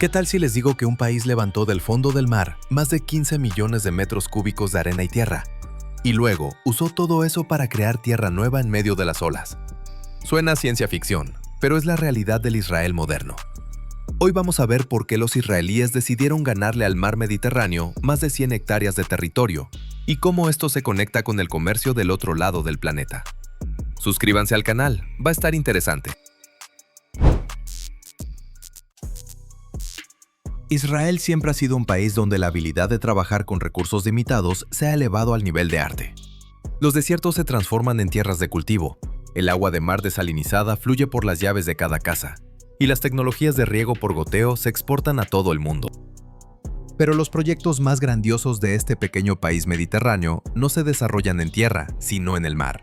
¿Qué tal si les digo que un país levantó del fondo del mar más de 15 millones de metros cúbicos de arena y tierra, y luego usó todo eso para crear tierra nueva en medio de las olas? Suena a ciencia ficción, pero es la realidad del Israel moderno. Hoy vamos a ver por qué los israelíes decidieron ganarle al mar Mediterráneo más de 100 hectáreas de territorio y cómo esto se conecta con el comercio del otro lado del planeta. Suscríbanse al canal, va a estar interesante. Israel siempre ha sido un país donde la habilidad de trabajar con recursos limitados se ha elevado al nivel de arte. Los desiertos se transforman en tierras de cultivo, el agua de mar desalinizada fluye por las llaves de cada casa, y las tecnologías de riego por goteo se exportan a todo el mundo. Pero los proyectos más grandiosos de este pequeño país mediterráneo no se desarrollan en tierra, sino en el mar.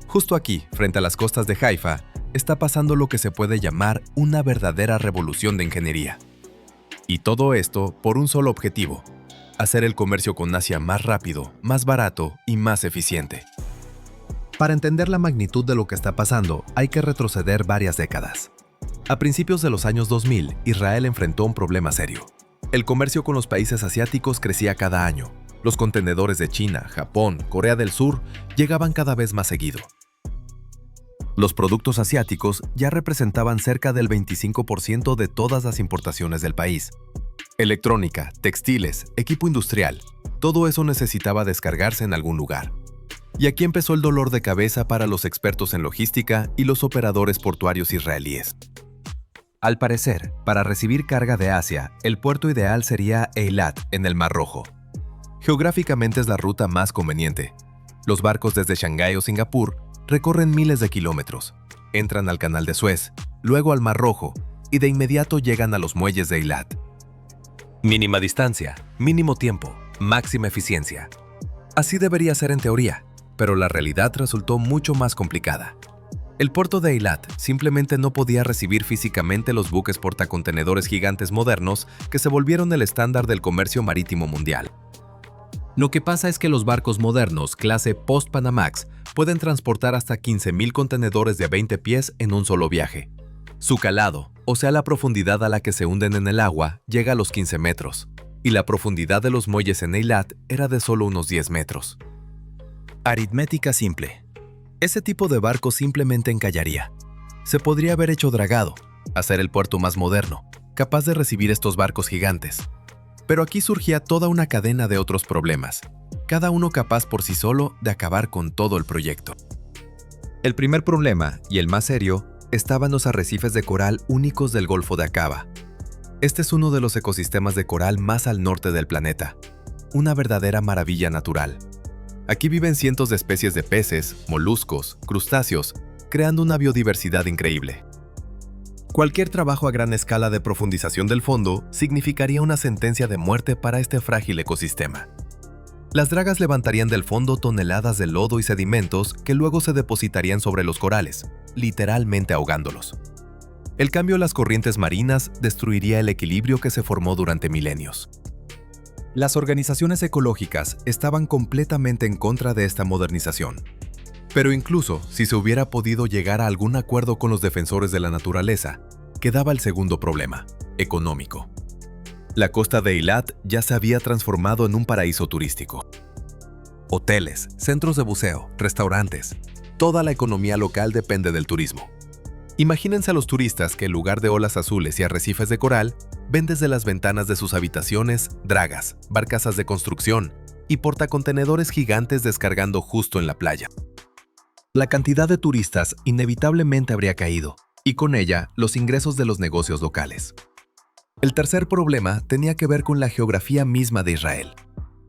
Justo aquí, frente a las costas de Haifa, está pasando lo que se puede llamar una verdadera revolución de ingeniería. Y todo esto por un solo objetivo: hacer el comercio con Asia más rápido, más barato y más eficiente. Para entender la magnitud de lo que está pasando, hay que retroceder varias décadas. A principios de los años 2000, Israel enfrentó un problema serio. El comercio con los países asiáticos crecía cada año. Los contenedores de China, Japón, Corea del Sur llegaban cada vez más seguido. Los productos asiáticos ya representaban cerca del 25% de todas las importaciones del país. Electrónica, textiles, equipo industrial, todo eso necesitaba descargarse en algún lugar. Y aquí empezó el dolor de cabeza para los expertos en logística y los operadores portuarios israelíes. Al parecer, para recibir carga de Asia, el puerto ideal sería Eilat, en el Mar Rojo. Geográficamente es la ruta más conveniente. Los barcos desde Shanghái o Singapur recorren miles de kilómetros, entran al Canal de Suez, luego al Mar Rojo, y de inmediato llegan a los muelles de Eilat. Mínima distancia, mínimo tiempo, máxima eficiencia. Así debería ser en teoría, pero la realidad resultó mucho más complicada. El puerto de Eilat simplemente no podía recibir físicamente los buques portacontenedores gigantes modernos que se volvieron el estándar del comercio marítimo mundial. Lo que pasa es que los barcos modernos clase Post-Panamax pueden transportar hasta 15,000 contenedores de 20 pies en un solo viaje. Su calado, o sea la profundidad a la que se hunden en el agua, llega a los 15 metros, y la profundidad de los muelles en Eilat era de solo unos 10 metros. Aritmética simple. Ese tipo de barco simplemente encallaría. Se podría haber hecho dragado, hacer el puerto más moderno, capaz de recibir estos barcos gigantes. Pero aquí surgía toda una cadena de otros problemas, cada uno capaz por sí solo de acabar con todo el proyecto. El primer problema, y el más serio, estaba en los arrecifes de coral únicos del Golfo de Aqaba. Este es uno de los ecosistemas de coral más al norte del planeta, una verdadera maravilla natural. Aquí viven cientos de especies de peces, moluscos, crustáceos, creando una biodiversidad increíble. Cualquier trabajo a gran escala de profundización del fondo significaría una sentencia de muerte para este frágil ecosistema. Las dragas levantarían del fondo toneladas de lodo y sedimentos que luego se depositarían sobre los corales, literalmente ahogándolos. El cambio de las corrientes marinas destruiría el equilibrio que se formó durante milenios. Las organizaciones ecológicas estaban completamente en contra de esta modernización. Pero incluso si se hubiera podido llegar a algún acuerdo con los defensores de la naturaleza, quedaba el segundo problema, económico. La costa de Eilat ya se había transformado en un paraíso turístico. Hoteles, centros de buceo, restaurantes, toda la economía local depende del turismo. Imagínense a los turistas que en lugar de olas azules y arrecifes de coral, ven desde las ventanas de sus habitaciones dragas, barcazas de construcción y portacontenedores gigantes descargando justo en la playa. La cantidad de turistas inevitablemente habría caído, y con ella los ingresos de los negocios locales. El tercer problema tenía que ver con la geografía misma de Israel.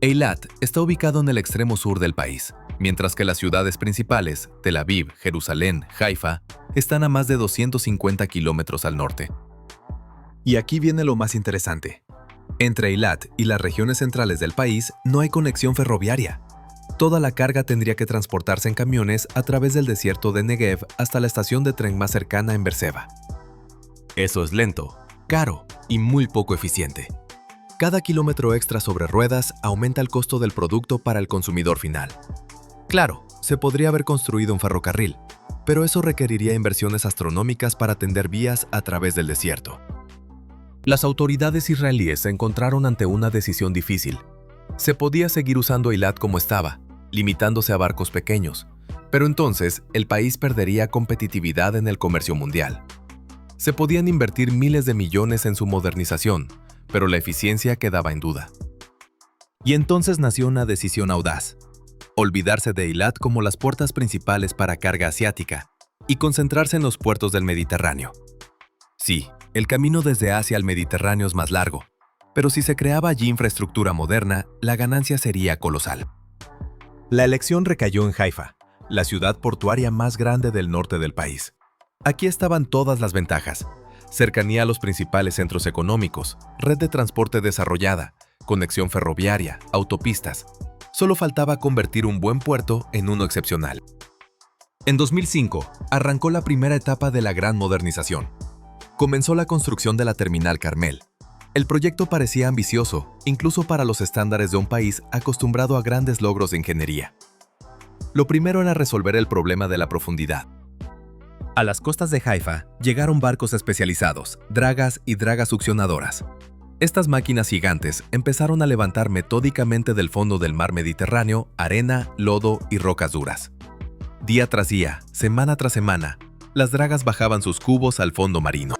Eilat está ubicado en el extremo sur del país, mientras que las ciudades principales, Tel Aviv, Jerusalén, Haifa, están a más de 250 kilómetros al norte. Y aquí viene lo más interesante. Entre Eilat y las regiones centrales del país no hay conexión ferroviaria. Toda la carga tendría que transportarse en camiones a través del desierto de Negev hasta la estación de tren más cercana en Beerseba. Eso es lento, caro y muy poco eficiente. Cada kilómetro extra sobre ruedas aumenta el costo del producto para el consumidor final. Claro, se podría haber construido un ferrocarril, pero eso requeriría inversiones astronómicas para tender vías a través del desierto. Las autoridades israelíes se encontraron ante una decisión difícil. Se podía seguir usando Eilat como estaba, limitándose a barcos pequeños, pero entonces el país perdería competitividad en el comercio mundial. Se podían invertir miles de millones en su modernización, pero la eficiencia quedaba en duda. Y entonces nació una decisión audaz: olvidarse de Eilat como las puertas principales para carga asiática y concentrarse en los puertos del Mediterráneo. Sí, el camino desde Asia al Mediterráneo es más largo, pero si se creaba allí infraestructura moderna, la ganancia sería colosal. La elección recayó en Haifa, la ciudad portuaria más grande del norte del país. Aquí estaban todas las ventajas: cercanía a los principales centros económicos, red de transporte desarrollada, conexión ferroviaria, autopistas. Solo faltaba convertir un buen puerto en uno excepcional. En 2005, arrancó la primera etapa de la gran modernización. Comenzó la construcción de la Terminal Carmel. El proyecto parecía ambicioso, incluso para los estándares de un país acostumbrado a grandes logros de ingeniería. Lo primero era resolver el problema de la profundidad. A las costas de Haifa llegaron barcos especializados, dragas y dragas succionadoras. Estas máquinas gigantes empezaron a levantar metódicamente del fondo del mar Mediterráneo arena, lodo y rocas duras. Día tras día, semana tras semana, las dragas bajaban sus cubos al fondo marino.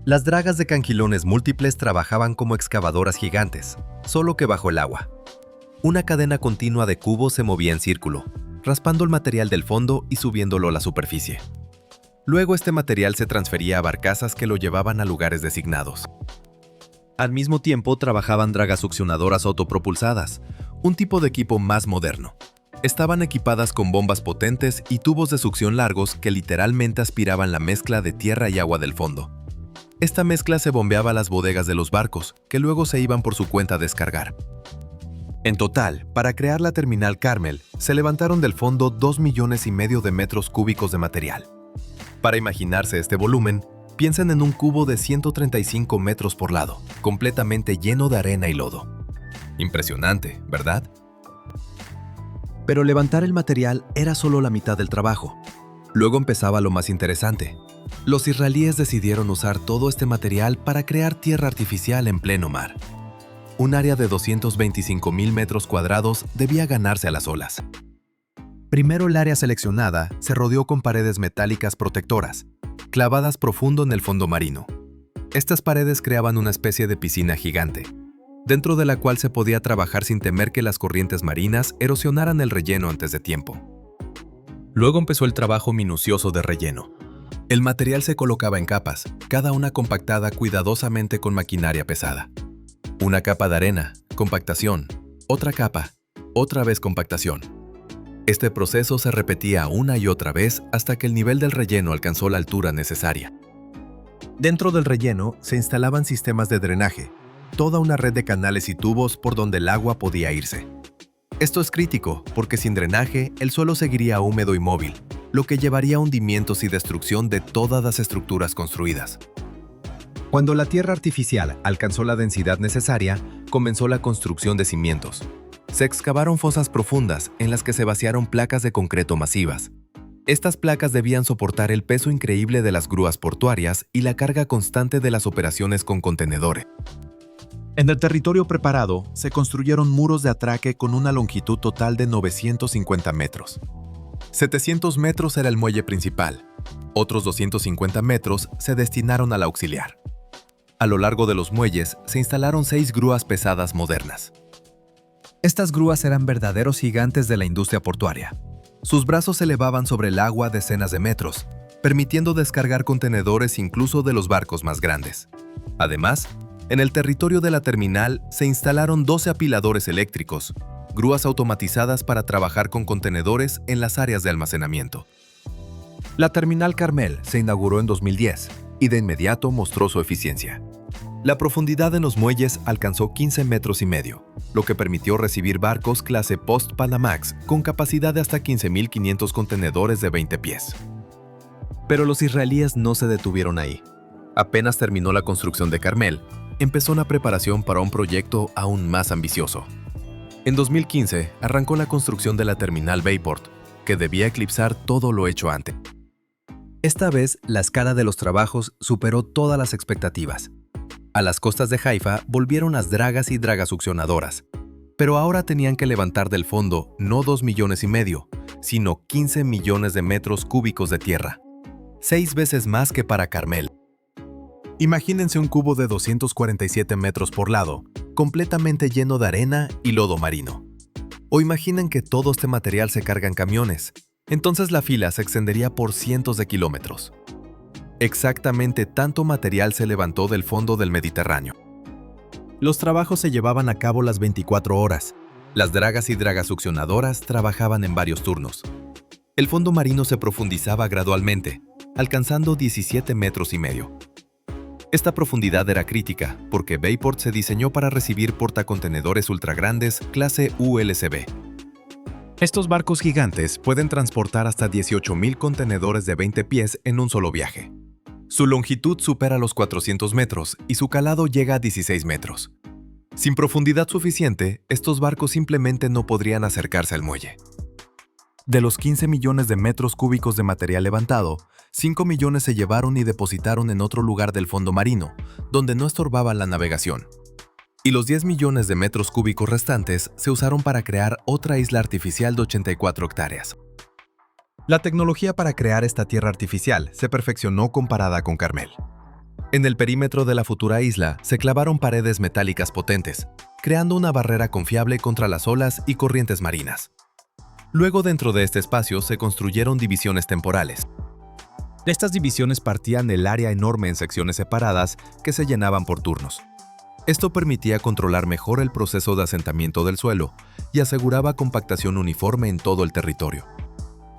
Las dragas de cangilones múltiples trabajaban como excavadoras gigantes, solo que bajo el agua. Una cadena continua de cubos se movía en círculo, raspando el material del fondo y subiéndolo a la superficie. Luego este material se transfería a barcazas que lo llevaban a lugares designados. Al mismo tiempo trabajaban dragas succionadoras autopropulsadas, un tipo de equipo más moderno. Estaban equipadas con bombas potentes y tubos de succión largos que literalmente aspiraban la mezcla de tierra y agua del fondo. Esta mezcla se bombeaba a las bodegas de los barcos, que luego se iban por su cuenta a descargar. En total, para crear la Terminal Carmel, se levantaron del fondo 2,5 millones de metros cúbicos de material. Para imaginarse este volumen, piensen en un cubo de 135 metros por lado, completamente lleno de arena y lodo. Impresionante, ¿verdad? Pero levantar el material era solo la mitad del trabajo. Luego empezaba lo más interesante. Los israelíes decidieron usar todo este material para crear tierra artificial en pleno mar. Un área de 225,000 metros cuadrados debía ganarse a las olas. Primero, el área seleccionada se rodeó con paredes metálicas protectoras, clavadas profundo en el fondo marino. Estas paredes creaban una especie de piscina gigante, dentro de la cual se podía trabajar sin temer que las corrientes marinas erosionaran el relleno antes de tiempo. Luego empezó el trabajo minucioso de relleno. El material se colocaba en capas, cada una compactada cuidadosamente con maquinaria pesada. Una capa de arena, compactación, otra capa, otra vez compactación. Este proceso se repetía una y otra vez hasta que el nivel del relleno alcanzó la altura necesaria. Dentro del relleno se instalaban sistemas de drenaje, toda una red de canales y tubos por donde el agua podía irse. Esto es crítico porque sin drenaje el suelo seguiría húmedo y móvil, lo que llevaría a hundimientos y destrucción de todas las estructuras construidas. Cuando la tierra artificial alcanzó la densidad necesaria, comenzó la construcción de cimientos. Se excavaron fosas profundas en las que se vaciaron placas de concreto masivas. Estas placas debían soportar el peso increíble de las grúas portuarias y la carga constante de las operaciones con contenedores. En el territorio preparado, se construyeron muros de atraque con una longitud total de 950 metros. 700 metros era el muelle principal. Otros 250 metros se destinaron al auxiliar. A lo largo de los muelles se instalaron 6 grúas pesadas modernas. Estas grúas eran verdaderos gigantes de la industria portuaria. Sus brazos se elevaban sobre el agua decenas de metros, permitiendo descargar contenedores incluso de los barcos más grandes. Además, en el territorio de la terminal se instalaron 12 apiladores eléctricos, grúas automatizadas para trabajar con contenedores en las áreas de almacenamiento. La Terminal Carmel se inauguró en 2010 y de inmediato mostró su eficiencia. La profundidad en los muelles alcanzó 15,5 metros, lo que permitió recibir barcos clase Post-Panamax con capacidad de hasta 15,500 contenedores de 20 pies. Pero los israelíes no se detuvieron ahí. Apenas terminó la construcción de Carmel, empezó una preparación para un proyecto aún más ambicioso. En 2015 arrancó la construcción de la Terminal Bayport, que debía eclipsar todo lo hecho antes. Esta vez, la escala de los trabajos superó todas las expectativas. A las costas de Haifa volvieron las dragas y dragasuccionadoras, pero ahora tenían que levantar del fondo no 2,5 millones, sino 15 millones de metros cúbicos de tierra, 6 veces más que para Carmel. Imagínense un cubo de 247 metros por lado, completamente lleno de arena y lodo marino. O imaginen que todo este material se carga en camiones, entonces la fila se extendería por cientos de kilómetros. Exactamente tanto material se levantó del fondo del Mediterráneo. Los trabajos se llevaban a cabo las 24 horas. Las dragas y dragasuccionadoras trabajaban en varios turnos. El fondo marino se profundizaba gradualmente, alcanzando 17,5 metros. Esta profundidad era crítica porque Bayport se diseñó para recibir portacontenedores ultragrandes clase ULCB. Estos barcos gigantes pueden transportar hasta 18,000 contenedores de 20 pies en un solo viaje. Su longitud supera los 400 metros y su calado llega a 16 metros. Sin profundidad suficiente, estos barcos simplemente no podrían acercarse al muelle. De los 15 millones de metros cúbicos de material levantado, 5 millones se llevaron y depositaron en otro lugar del fondo marino, donde no estorbaba la navegación. Y los 10 millones de metros cúbicos restantes se usaron para crear otra isla artificial de 84 hectáreas. La tecnología para crear esta tierra artificial se perfeccionó comparada con Carmel. En el perímetro de la futura isla se clavaron paredes metálicas potentes, creando una barrera confiable contra las olas y corrientes marinas. Luego, dentro de este espacio se construyeron divisiones temporales. Estas divisiones partían el área enorme en secciones separadas que se llenaban por turnos. Esto permitía controlar mejor el proceso de asentamiento del suelo y aseguraba compactación uniforme en todo el territorio.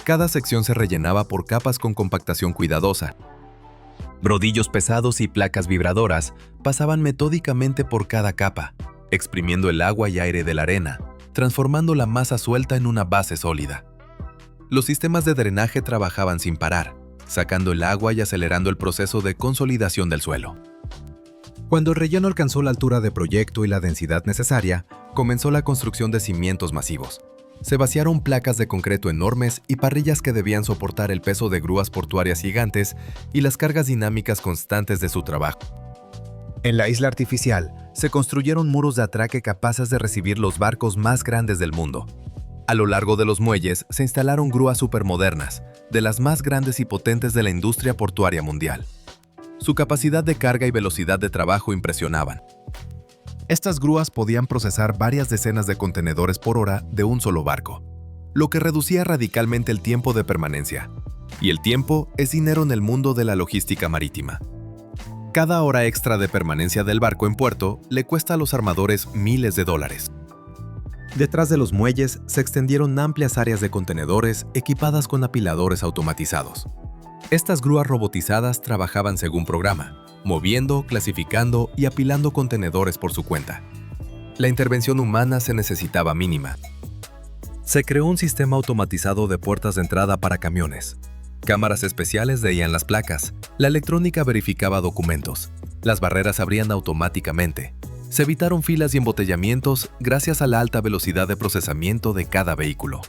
Cada sección se rellenaba por capas con compactación cuidadosa. Brodillos pesados y placas vibradoras pasaban metódicamente por cada capa, exprimiendo el agua y aire de la arena, transformando la masa suelta en una base sólida. Los sistemas de drenaje trabajaban sin parar, sacando el agua y acelerando el proceso de consolidación del suelo. Cuando el relleno alcanzó la altura de proyecto y la densidad necesaria, comenzó la construcción de cimientos masivos. Se vaciaron placas de concreto enormes y parrillas que debían soportar el peso de grúas portuarias gigantes y las cargas dinámicas constantes de su trabajo. En la isla artificial, se construyeron muros de atraque capaces de recibir los barcos más grandes del mundo. A lo largo de los muelles se instalaron grúas supermodernas, de las más grandes y potentes de la industria portuaria mundial. Su capacidad de carga y velocidad de trabajo impresionaban. Estas grúas podían procesar varias decenas de contenedores por hora de un solo barco, lo que reducía radicalmente el tiempo de permanencia. Y el tiempo es dinero en el mundo de la logística marítima. Cada hora extra de permanencia del barco en puerto le cuesta a los armadores miles de dólares. Detrás de los muelles se extendieron amplias áreas de contenedores equipadas con apiladores automatizados. Estas grúas robotizadas trabajaban según programa, moviendo, clasificando y apilando contenedores por su cuenta. La intervención humana se necesitaba mínima. Se creó un sistema automatizado de puertas de entrada para camiones. Cámaras especiales leían las placas, la electrónica verificaba documentos, las barreras abrían automáticamente. Se evitaron filas y embotellamientos gracias a la alta velocidad de procesamiento de cada vehículo.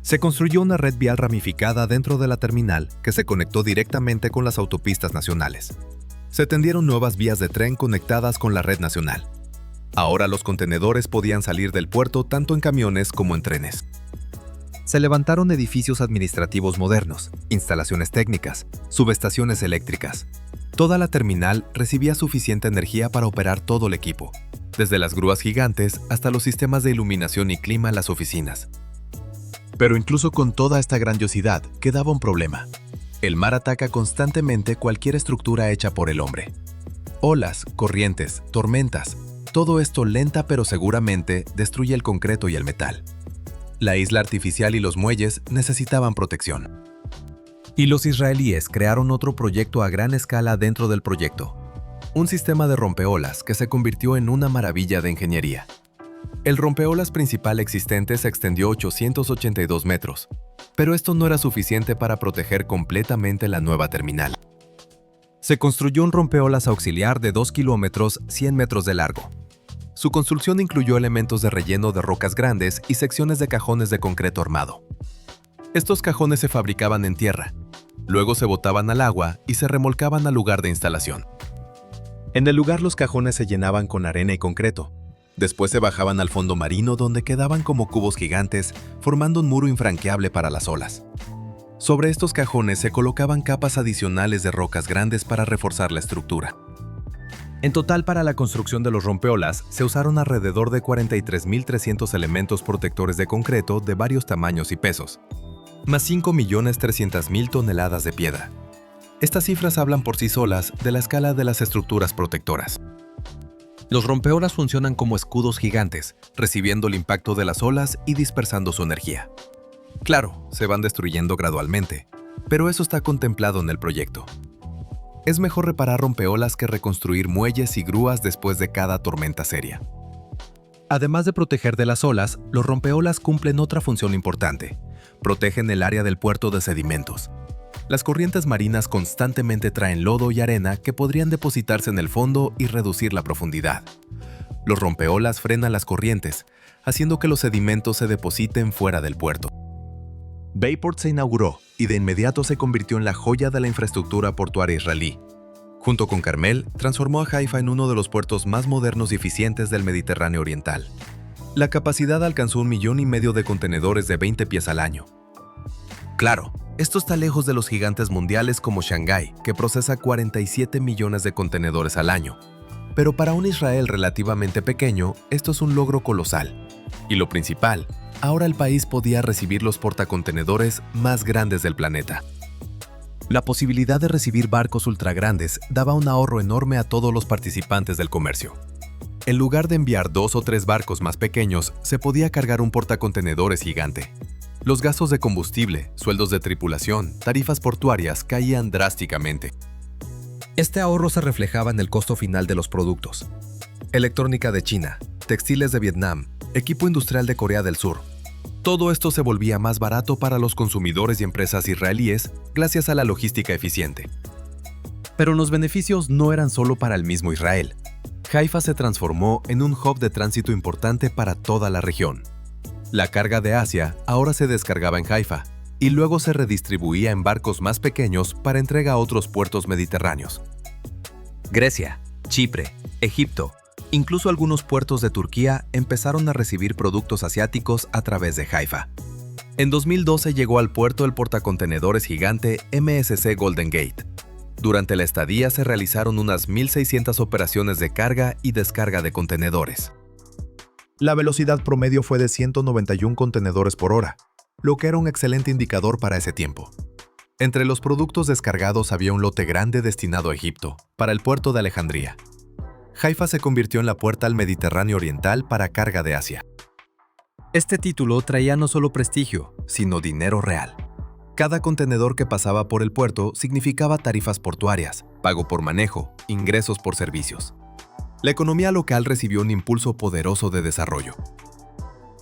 Se construyó una red vial ramificada dentro de la terminal que se conectó directamente con las autopistas nacionales. Se tendieron nuevas vías de tren conectadas con la red nacional. Ahora los contenedores podían salir del puerto tanto en camiones como en trenes. Se levantaron edificios administrativos modernos, instalaciones técnicas, subestaciones eléctricas. Toda la terminal recibía suficiente energía para operar todo el equipo, desde las grúas gigantes hasta los sistemas de iluminación y clima en las oficinas. Pero incluso con toda esta grandiosidad quedaba un problema. El mar ataca constantemente cualquier estructura hecha por el hombre. Olas, corrientes, tormentas, todo esto lenta pero seguramente destruye el concreto y el metal. La isla artificial y los muelles necesitaban protección. Y los israelíes crearon otro proyecto a gran escala dentro del proyecto. Un sistema de rompeolas que se convirtió en una maravilla de ingeniería. El rompeolas principal existente se extendió 882 metros, pero esto no era suficiente para proteger completamente la nueva terminal. Se construyó un rompeolas auxiliar de 2 kilómetros 100 metros de largo. Su construcción incluyó elementos de relleno de rocas grandes y secciones de cajones de concreto armado. Estos cajones se fabricaban en tierra, luego se botaban al agua y se remolcaban al lugar de instalación. En el lugar los cajones se llenaban con arena y concreto. Después se bajaban al fondo marino donde quedaban como cubos gigantes, formando un muro infranqueable para las olas. Sobre estos cajones se colocaban capas adicionales de rocas grandes para reforzar la estructura. En total, para la construcción de los rompeolas, se usaron alrededor de 43.300 elementos protectores de concreto de varios tamaños y pesos, más 5.300.000 toneladas de piedra. Estas cifras hablan por sí solas de la escala de las estructuras protectoras. Los rompeolas funcionan como escudos gigantes, recibiendo el impacto de las olas y dispersando su energía. Claro, se van destruyendo gradualmente, pero eso está contemplado en el proyecto. Es mejor reparar rompeolas que reconstruir muelles y grúas después de cada tormenta seria. Además de proteger de las olas, los rompeolas cumplen otra función importante. Protegen el área del puerto de sedimentos. Las corrientes marinas constantemente traen lodo y arena que podrían depositarse en el fondo y reducir la profundidad. Los rompeolas frenan las corrientes, haciendo que los sedimentos se depositen fuera del puerto. Bayport se inauguró y de inmediato se convirtió en la joya de la infraestructura portuaria israelí. Junto con Carmel, transformó a Haifa en uno de los puertos más modernos y eficientes del Mediterráneo Oriental. La capacidad alcanzó 1,5 millones de contenedores de 20 pies al año. Claro, esto está lejos de los gigantes mundiales como Shanghái, que procesa 47 millones de contenedores al año. Pero para un Israel relativamente pequeño, esto es un logro colosal. Y lo principal, ahora el país podía recibir los portacontenedores más grandes del planeta. La posibilidad de recibir barcos ultragrandes daba un ahorro enorme a todos los participantes del comercio. En lugar de enviar 2 o 3 barcos más pequeños, se podía cargar un portacontenedores gigante. Los gastos de combustible, sueldos de tripulación, tarifas portuarias caían drásticamente. Este ahorro se reflejaba en el costo final de los productos. Electrónica de China, textiles de Vietnam, equipo industrial de Corea del Sur. Todo esto se volvía más barato para los consumidores y empresas israelíes gracias a la logística eficiente. Pero los beneficios no eran solo para el mismo Israel. Haifa se transformó en un hub de tránsito importante para toda la región. La carga de Asia ahora se descargaba en Haifa y luego se redistribuía en barcos más pequeños para entrega a otros puertos mediterráneos. Grecia, Chipre, Egipto, incluso algunos puertos de Turquía empezaron a recibir productos asiáticos a través de Haifa. En 2012 llegó al puerto el portacontenedores gigante MSC Golden Gate. Durante la estadía se realizaron unas 1.600 operaciones de carga y descarga de contenedores. La velocidad promedio fue de 191 contenedores por hora, lo que era un excelente indicador para ese tiempo. Entre los productos descargados había un lote grande destinado a Egipto, para el puerto de Alejandría. Haifa se convirtió en la puerta al Mediterráneo Oriental para carga de Asia. Este título traía no solo prestigio, sino dinero real. Cada contenedor que pasaba por el puerto significaba tarifas portuarias, pago por manejo, ingresos por servicios. La economía local recibió un impulso poderoso de desarrollo.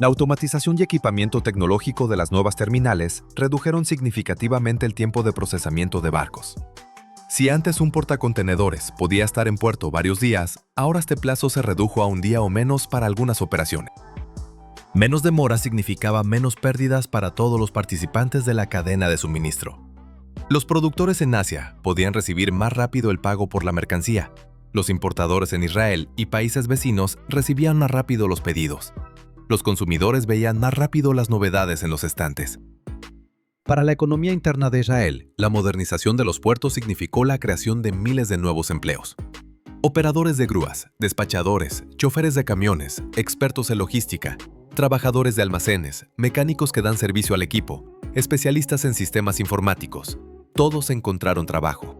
La automatización y equipamiento tecnológico de las nuevas terminales redujeron significativamente el tiempo de procesamiento de barcos. Si antes un portacontenedores podía estar en puerto varios días, ahora este plazo se redujo a un día o menos para algunas operaciones. Menos demora significaba menos pérdidas para todos los participantes de la cadena de suministro. Los productores en Asia podían recibir más rápido el pago por la mercancía. Los importadores en Israel y países vecinos recibían más rápido los pedidos. Los consumidores veían más rápido las novedades en los estantes. Para la economía interna de Israel, la modernización de los puertos significó la creación de miles de nuevos empleos. Operadores de grúas, despachadores, choferes de camiones, expertos en logística, trabajadores de almacenes, mecánicos que dan servicio al equipo, especialistas en sistemas informáticos, todos encontraron trabajo.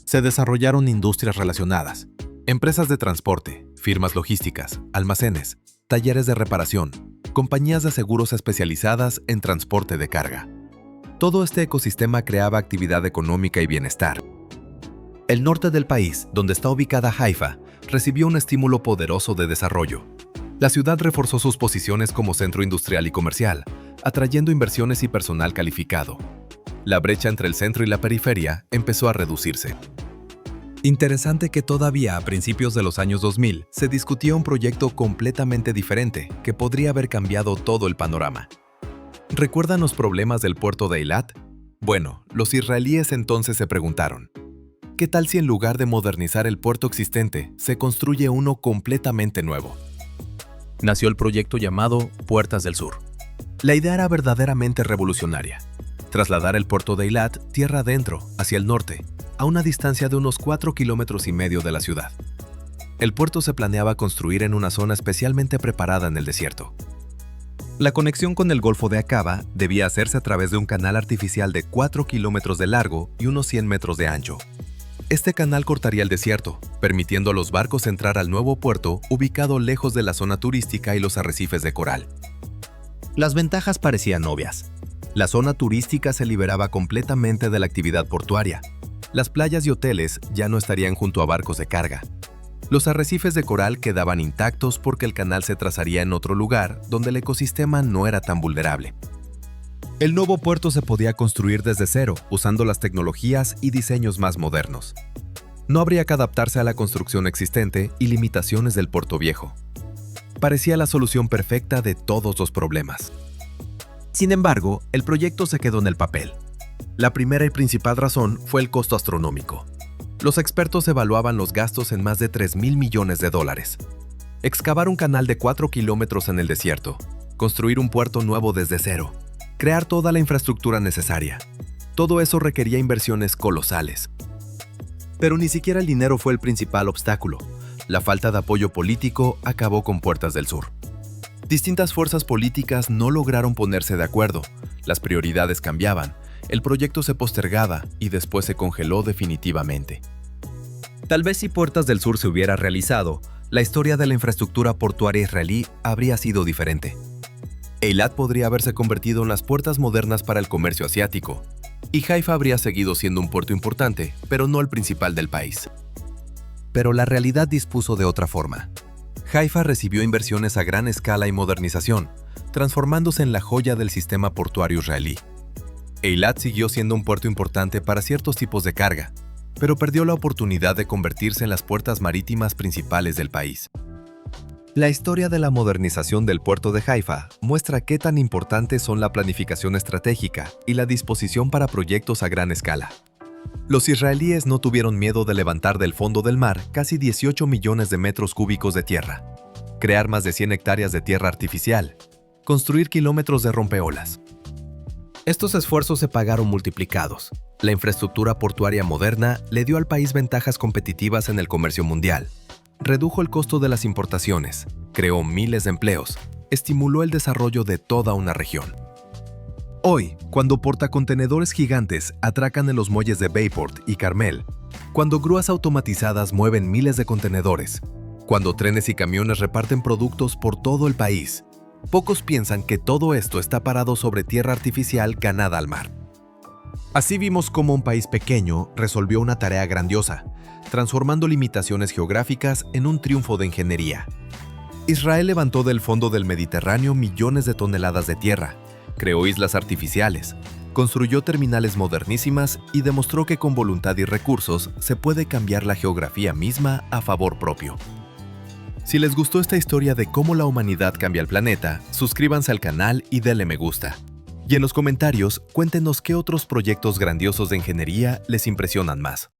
Se desarrollaron industrias relacionadas, empresas de transporte, firmas logísticas, almacenes, talleres de reparación, compañías de seguros especializadas en transporte de carga. Todo este ecosistema creaba actividad económica y bienestar. El norte del país, donde está ubicada Haifa, recibió un estímulo poderoso de desarrollo. La ciudad reforzó sus posiciones como centro industrial y comercial, atrayendo inversiones y personal calificado. La brecha entre el centro y la periferia empezó a reducirse. Interesante que todavía a principios de los años 2000 se discutía un proyecto completamente diferente que podría haber cambiado todo el panorama. ¿Recuerdan los problemas del puerto de Eilat? Bueno, los israelíes entonces se preguntaron, ¿Qué tal si en lugar de modernizar el puerto existente, se construye uno completamente nuevo? Nació el proyecto llamado Puertas del Sur. La idea era verdaderamente revolucionaria. Trasladar el puerto de Eilat tierra adentro, hacia el norte, a una distancia de unos 4,5 kilómetros de la ciudad. El puerto se planeaba construir en una zona especialmente preparada en el desierto. La conexión con el Golfo de Aqaba debía hacerse a través de un canal artificial de 4 kilómetros de largo y unos 100 metros de ancho. Este canal cortaría el desierto, permitiendo a los barcos entrar al nuevo puerto ubicado lejos de la zona turística y los arrecifes de coral. Las ventajas parecían obvias. La zona turística se liberaba completamente de la actividad portuaria. Las playas y hoteles ya no estarían junto a barcos de carga. Los arrecifes de coral quedaban intactos porque el canal se trazaría en otro lugar donde el ecosistema no era tan vulnerable. El nuevo puerto se podía construir desde cero, usando las tecnologías y diseños más modernos. No habría que adaptarse a la construcción existente y limitaciones del puerto viejo. Parecía la solución perfecta de todos los problemas. Sin embargo, el proyecto se quedó en el papel. La primera y principal razón fue el costo astronómico. Los expertos evaluaban los gastos en más de $3,000 millones. Excavar un canal de 4 kilómetros en el desierto, construir un puerto nuevo desde cero, crear toda la infraestructura necesaria. Todo eso requería inversiones colosales. Pero ni siquiera el dinero fue el principal obstáculo. La falta de apoyo político acabó con Puertas del Sur. Distintas fuerzas políticas no lograron ponerse de acuerdo. Las prioridades cambiaban, el proyecto se postergaba y después se congeló definitivamente. Tal vez si Puertas del Sur se hubiera realizado, la historia de la infraestructura portuaria israelí habría sido diferente. Eilat podría haberse convertido en las puertas modernas para el comercio asiático, y Haifa habría seguido siendo un puerto importante, pero no el principal del país. Pero la realidad dispuso de otra forma. Haifa recibió inversiones a gran escala y modernización, transformándose en la joya del sistema portuario israelí. Eilat siguió siendo un puerto importante para ciertos tipos de carga, pero perdió la oportunidad de convertirse en las puertas marítimas principales del país. La historia de la modernización del puerto de Haifa muestra qué tan importantes son la planificación estratégica y la disposición para proyectos a gran escala. Los israelíes no tuvieron miedo de levantar del fondo del mar casi 18 millones de metros cúbicos de tierra, crear más de 100 hectáreas de tierra artificial, construir kilómetros de rompeolas. Estos esfuerzos se pagaron multiplicados. La infraestructura portuaria moderna le dio al país ventajas competitivas en el comercio mundial. Redujo el costo de las importaciones, creó miles de empleos, estimuló el desarrollo de toda una región. Hoy, cuando portacontenedores gigantes atracan en los muelles de Bayport y Carmel, cuando grúas automatizadas mueven miles de contenedores, cuando trenes y camiones reparten productos por todo el país, pocos piensan que todo esto está parado sobre tierra artificial ganada al mar. Así vimos cómo un país pequeño resolvió una tarea grandiosa, transformando limitaciones geográficas en un triunfo de ingeniería. Israel levantó del fondo del Mediterráneo millones de toneladas de tierra, creó islas artificiales, construyó terminales modernísimas y demostró que con voluntad y recursos se puede cambiar la geografía misma a favor propio. Si les gustó esta historia de cómo la humanidad cambia el planeta, suscríbanse al canal y denle me gusta. Y en los comentarios, cuéntenos qué otros proyectos grandiosos de ingeniería les impresionan más.